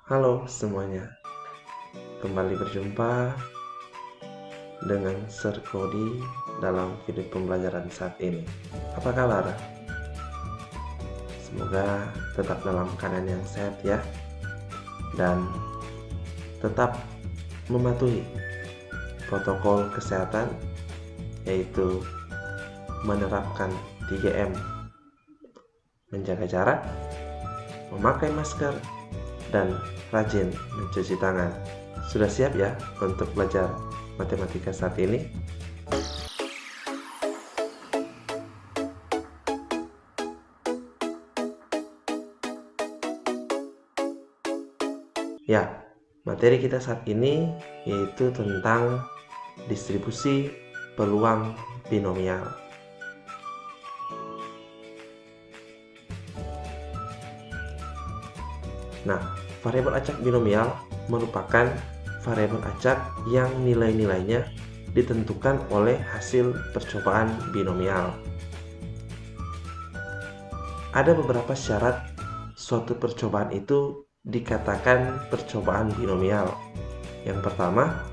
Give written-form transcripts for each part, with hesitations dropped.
Halo semuanya, kembali berjumpa dengan Sir Cody dalam video pembelajaran saat ini. Apa kabar? Semoga tetap dalam keadaan yang sehat ya, dan tetap mematuhi protokol kesehatan, yaitu menerapkan 3M, menjaga jarak, memakai masker, dan rajin mencuci tangan. Sudah siap ya untuk belajar matematika saat ini? Ya, materi kita saat ini yaitu tentang distribusi peluang binomial. Nah, variabel acak binomial merupakan variabel acak yang nilai-nilainya ditentukan oleh hasil percobaan binomial. Ada beberapa syarat suatu percobaan itu dikatakan percobaan binomial. Yang pertama,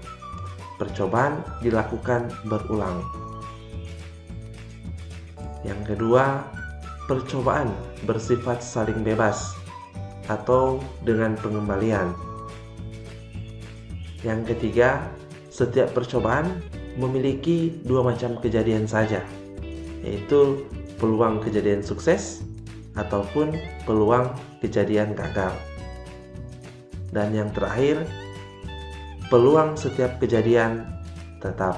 percobaan dilakukan berulang. Yang kedua, percobaan bersifat saling bebas atau dengan pengembalian. Yang ketiga, setiap percobaan memiliki dua macam kejadian saja, yaitu peluang kejadian sukses ataupun peluang kejadian gagal. Dan yang terakhir, peluang setiap kejadian tetap.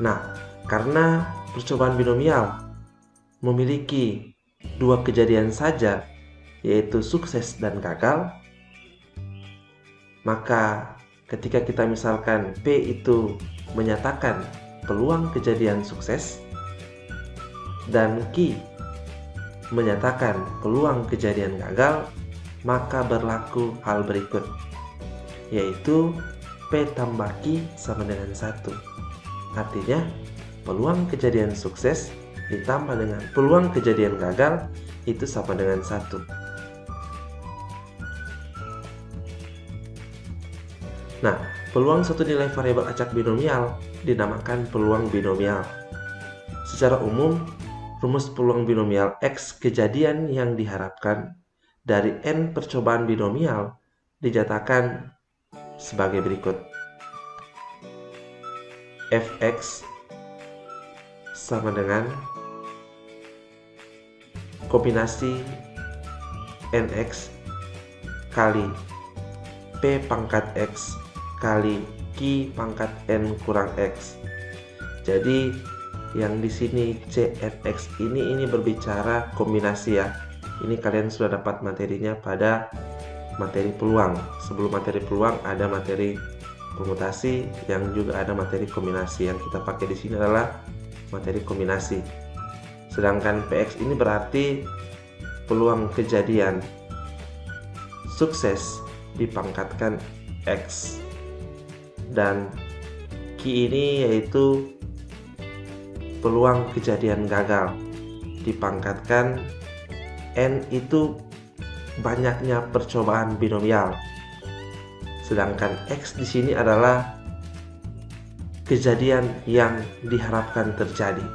Nah, karena percobaan binomial memiliki dua kejadian saja, yaitu sukses dan gagal, maka ketika kita misalkan P itu menyatakan peluang kejadian sukses dan Q menyatakan peluang kejadian gagal, maka berlaku hal berikut, yaitu P tambah Q sama dengan 1. Artinya peluang kejadian sukses ditambah dengan peluang kejadian gagal itu sama dengan 1. Nah, peluang suatu nilai variabel acak binomial dinamakan peluang binomial. Secara umum, rumus peluang binomial X kejadian yang diharapkan dari N percobaan binomial dinyatakan sebagai berikut. Fx sama dengan kombinasi nx kali p pangkat x kali q pangkat n kurang x. Jadi yang di sini cnx ini berbicara kombinasi ya. Ini kalian sudah dapat materinya pada materi peluang. Sebelum materi peluang ada materi permutasi yang juga ada materi kombinasi. Yang kita pakai di sini adalah materi kombinasi. Sedangkan Px ini berarti peluang kejadian sukses dipangkatkan X, dan Q ini yaitu peluang kejadian gagal dipangkatkan N itu banyaknya percobaan binomial. Sedangkan X di sini adalah kejadian yang diharapkan terjadi.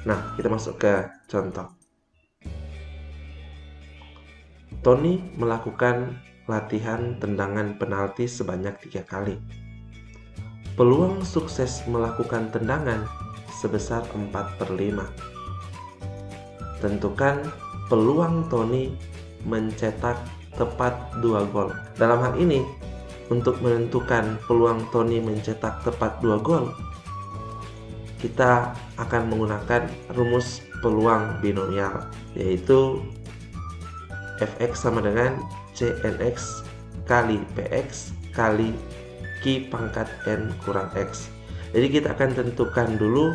Nah, kita masuk ke contoh. Tony melakukan latihan tendangan penalti sebanyak 3 kali. Peluang sukses melakukan tendangan sebesar 4/5. Tentukan peluang Tony mencetak tepat 2 gol. Dalam hal ini, untuk menentukan peluang Tony mencetak tepat 2 gol, kita akan menggunakan rumus peluang binomial, yaitu Fx sama dengan Cnx kali Px kali Q pangkat N kurang X. Jadi kita akan tentukan dulu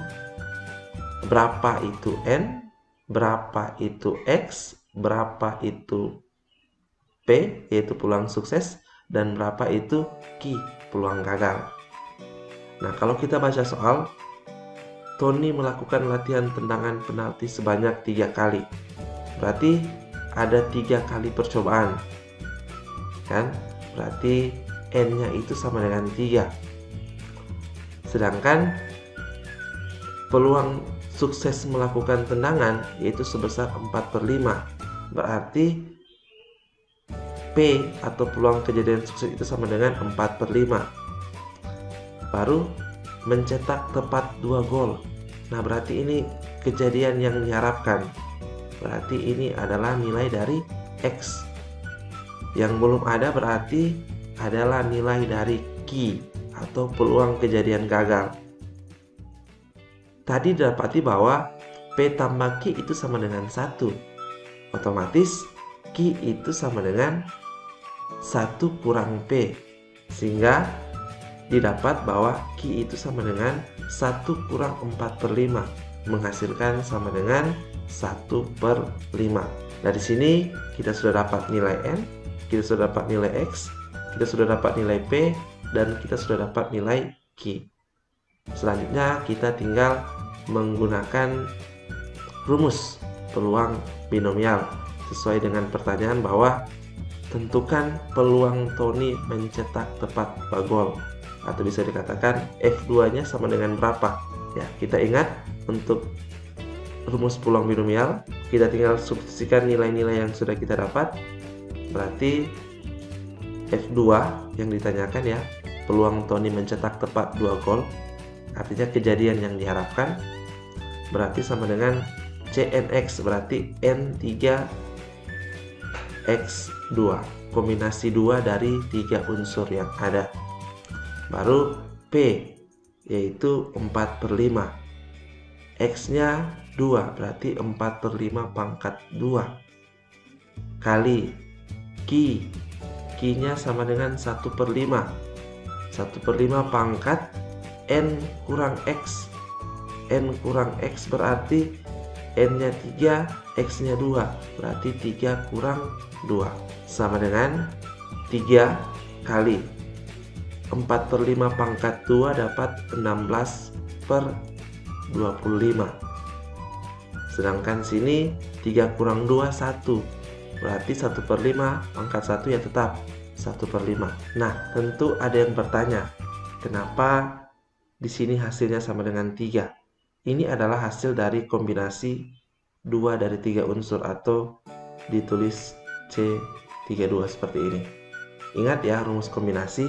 berapa itu N, berapa itu X, berapa itu P, yaitu peluang sukses, dan berapa itu Q, peluang gagal. Nah, kalau kita baca soal, Tony melakukan latihan tendangan penalti sebanyak 3 kali. Berarti ada 3 kali percobaan. Kan? Berarti N-nya itu sama dengan 3. Sedangkan peluang sukses melakukan tendangan yaitu sebesar 4/5. Berarti P atau peluang kejadian sukses itu sama dengan 4/5. Baru mencetak tepat 2 gol. Nah, berarti ini kejadian yang diharapkan. Berarti ini adalah nilai dari X. Yang belum ada berarti adalah nilai dari Q atau peluang kejadian gagal. Tadi didapati bahwa P tambah Q itu sama dengan 1. Otomatis Q itu sama dengan 1 kurang P. Sehingga didapat bahwa Q itu sama dengan 1 kurang 4/5, menghasilkan sama dengan 1/5. Dari sini kita sudah dapat nilai N, kita sudah dapat nilai X, kita sudah dapat nilai P, dan kita sudah dapat nilai Q. Selanjutnya kita tinggal menggunakan rumus peluang binomial sesuai dengan pertanyaan bahwa tentukan peluang Tony mencetak tepat 2 gol, atau bisa dikatakan F2-nya sama dengan berapa. Ya, kita ingat untuk rumus peluang binomial, kita tinggal substitusikan nilai-nilai yang sudah kita dapat. Berarti F2 yang ditanyakan ya, peluang Tony mencetak tepat 2 gol, artinya kejadian yang diharapkan, berarti sama dengan CNX, berarti N3 X2, kombinasi 2 dari 3 unsur yang ada. Baru P, yaitu 4/5. X-nya 2, berarti 4/5 pangkat 2. Kali Q, Q-nya sama dengan 1/5. 1/5 pangkat N kurang X. N kurang X berarti N-nya 3, X-nya 2, berarti 3 kurang 2 sama dengan 3 kali 4/5 pangkat 2 dapat 16/25. Sedangkan sini 3 kurang 2 1, berarti 1/5 pangkat 1 ya tetap 1/5. Nah, tentu ada yang bertanya, kenapa di sini hasilnya sama dengan 3? Ini adalah hasil dari kombinasi 2 dari 3 unsur, atau ditulis C32 seperti ini. Ingat ya rumus kombinasi,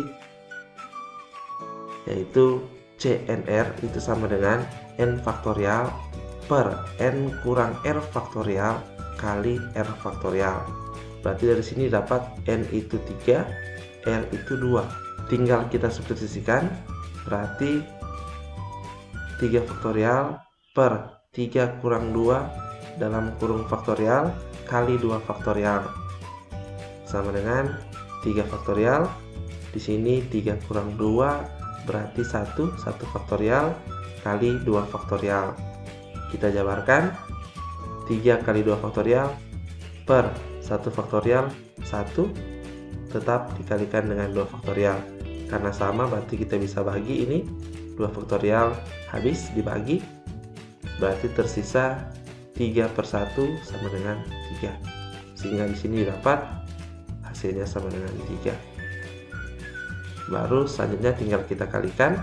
yaitu CNR itu sama dengan N faktorial per N kurang R faktorial kali R faktorial. Berarti dari sini dapat N itu 3, R itu 2. Tinggal kita substitusikan, berarti 3 faktorial per 3 kurang 2 dalam kurung faktorial kali 2 faktorial sama dengan 3 faktorial. Di sini 3 kurang 2 berarti 1 faktorial kali 2 faktorial. Kita jabarkan 3 kali 2 faktorial per 1 faktorial 1, tetap dikalikan dengan 2 faktorial. Karena sama berarti kita bisa bagi ini, 2 faktorial habis dibagi, berarti tersisa 3/1 sama dengan 3. Sehingga di sini dapat hasilnya sama dengan 3. Baru selanjutnya tinggal kita kalikan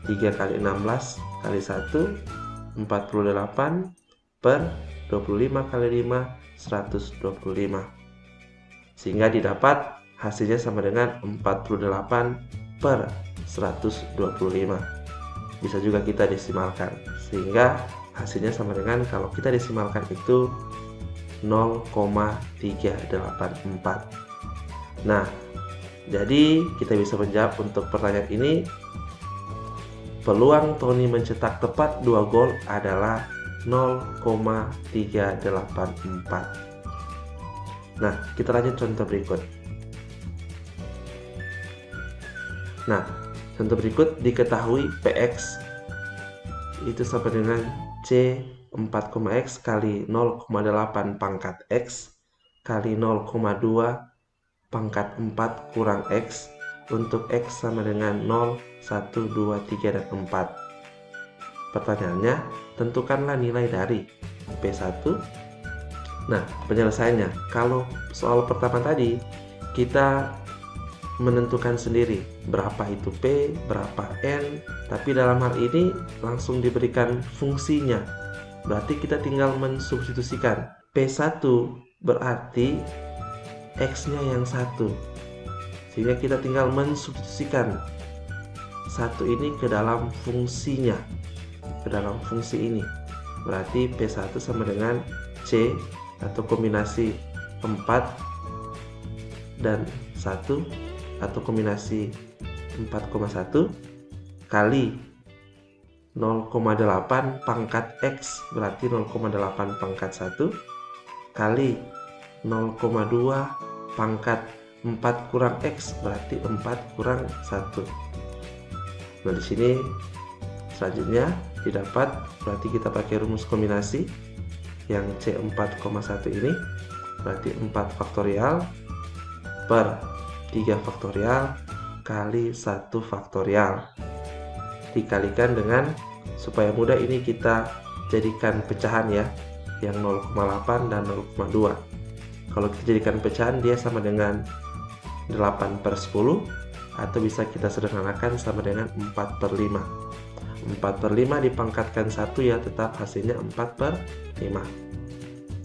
3 kali 16 kali 1, 48 per 25 kali 5, 125. Sehingga didapat hasilnya sama dengan 48 per 125. Bisa juga kita desimalkan, sehingga hasilnya sama dengan, kalau kita desimalkan itu 0,384. Nah, jadi kita bisa menjawab untuk pertanyaan ini, peluang Tony mencetak tepat 2 gol adalah 0,384. Nah, kita lanjut contoh berikut. Nah, contoh berikut diketahui PX itu sama dengan C 4,X kali 0,8 pangkat X kali 0,2 pangkat 4 kurang X untuk X sama dengan 0, 1, 2, 3, dan 4. Pertanyaannya, tentukanlah nilai dari P1. Nah, penyelesaiannya, kalau soal pertama tadi, kita menentukan sendiri berapa itu P, berapa N, tapi dalam hal ini langsung diberikan fungsinya. Berarti kita tinggal mensubstitusikan. P1 berarti X-nya yang 1. Sehingga kita tinggal mensubstitusikan 1 ini ke dalam fungsinya, ke dalam fungsi ini. Berarti P1 sama dengan C atau kombinasi 4 dan 1 atau kombinasi 4,1 kali 0,8 pangkat X, berarti 0,8 pangkat 1 kali 0,2 pangkat 4 kurang X, berarti 4 kurang 1. Nah, di sini selanjutnya didapat, berarti kita pakai rumus kombinasi yang C4,1 ini, berarti 4 faktorial per 3 faktorial kali 1 faktorial dikalikan dengan, supaya mudah ini kita jadikan pecahan ya, yang 0,8 dan 0,2. Kalau kita jadikan pecahan, dia sama dengan 8/10, atau bisa kita sederhanakan sama dengan 4/5. 4/5 dipangkatkan 1 ya, tetap hasilnya 4/5.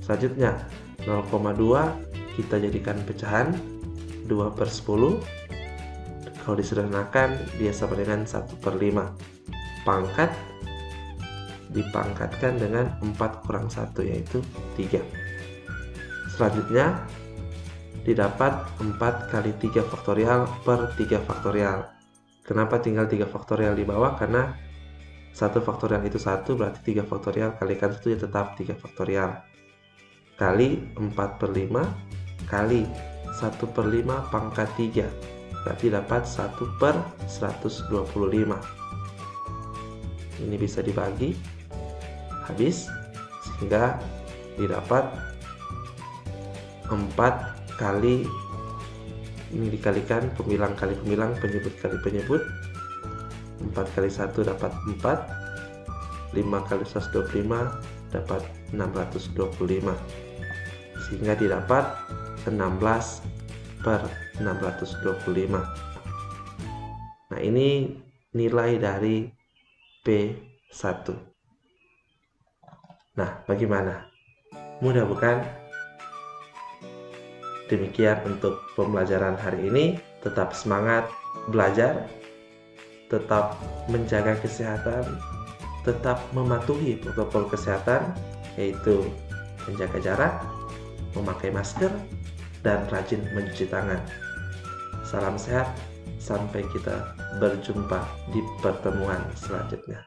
Selanjutnya 0,2 kita jadikan pecahan 2/10. Kalau disederhanakan, dia sama dengan 1/5. Pangkat dipangkatkan dengan 4 kurang 1, yaitu 3. Selanjutnya didapat 4 kali 3 faktorial per 3 faktorial. Kenapa tinggal 3 faktorial di bawah? Karena 1 faktorial itu 1, berarti 3 faktorial kalikan 1 ya tetap 3 faktorial. Kali 4/5 kali 1/5 pangkat 3, berarti dapat 1/125. Ini bisa dibagi habis, sehingga didapat 4 kali, ini dikalikan pembilang kali pembilang, penyebut kali penyebut. 4 kali 1 dapat 4, 5 kali 125 dapat 625, sehingga didapat 16/625. Nah, ini nilai dari P1. Nah, bagaimana? Mudah bukan? Demikian untuk pembelajaran hari ini. Tetap semangat belajar, tetap menjaga kesehatan, tetap mematuhi protokol kesehatan, yaitu menjaga jarak, memakai masker, dan rajin mencuci tangan. Salam sehat, sampai kita berjumpa di pertemuan selanjutnya.